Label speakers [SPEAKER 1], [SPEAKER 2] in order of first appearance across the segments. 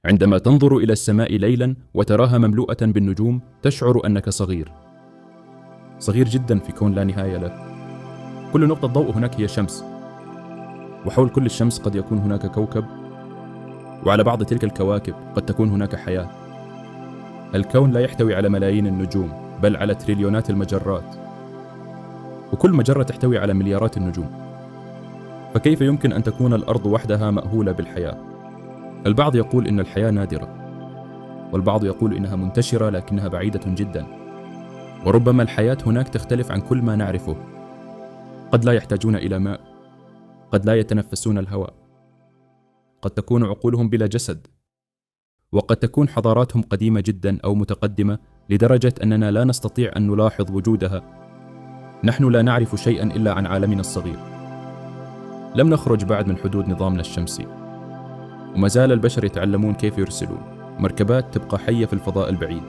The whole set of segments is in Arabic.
[SPEAKER 1] عندما تنظر إلى السماء ليلا وتراها مملوءة بالنجوم تشعر أنك صغير، صغير جدا في كون لا نهاية له. كل نقطة ضوء هناك هي شمس، وحول كل الشمس قد يكون هناك كوكب، وعلى بعض تلك الكواكب قد تكون هناك حياة. الكون لا يحتوي على ملايين النجوم، بل على تريليونات المجرات، وكل مجرة تحتوي على مليارات النجوم. فكيف يمكن أن تكون الأرض وحدها مأهولة بالحياة؟ البعض يقول إن الحياة نادرة، والبعض يقول إنها منتشرة لكنها بعيدة جدا، وربما الحياة هناك تختلف عن كل ما نعرفه. قد لا يحتاجون إلى ماء، قد لا يتنفسون الهواء، قد تكون عقولهم بلا جسد، وقد تكون حضاراتهم قديمة جدا أو متقدمة لدرجة أننا لا نستطيع أن نلاحظ وجودها. نحن لا نعرف شيئا إلا عن عالمنا الصغير. لم نخرج بعد من حدود نظامنا الشمسي، وما زال البشر يتعلمون كيف يرسلون مركبات تبقى حية في الفضاء البعيد،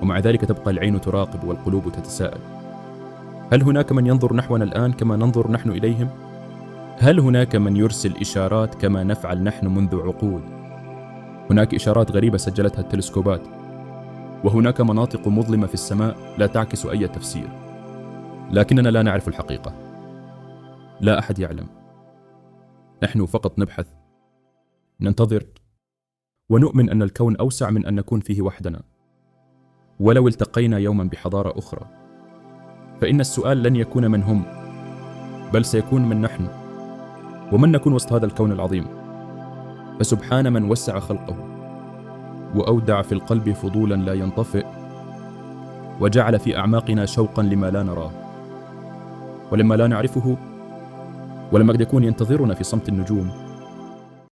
[SPEAKER 1] ومع ذلك تبقى العين تراقب والقلوب تتساءل: هل هناك من ينظر نحونا الآن كما ننظر نحن إليهم؟ هل هناك من يرسل إشارات كما نفعل نحن منذ عقود؟ هناك إشارات غريبة سجلتها التلسكوبات، وهناك مناطق مظلمة في السماء لا تعكس أي تفسير، لكننا لا نعرف الحقيقة. لا أحد يعلم. نحن فقط نبحث، ننتظر، ونؤمن أن الكون أوسع من أن نكون فيه وحدنا. ولو التقينا يوما بحضارة أخرى، فإن السؤال لن يكون من هم، بل سيكون من نحن، ومن نكون وسط هذا الكون العظيم. فسبحان من وسع خلقه، وأودع في القلب فضولا لا ينطفئ، وجعل في أعماقنا شوقا لما لا نراه ولما لا نعرفه، ولما قد يكون ينتظرنا في صمت النجوم.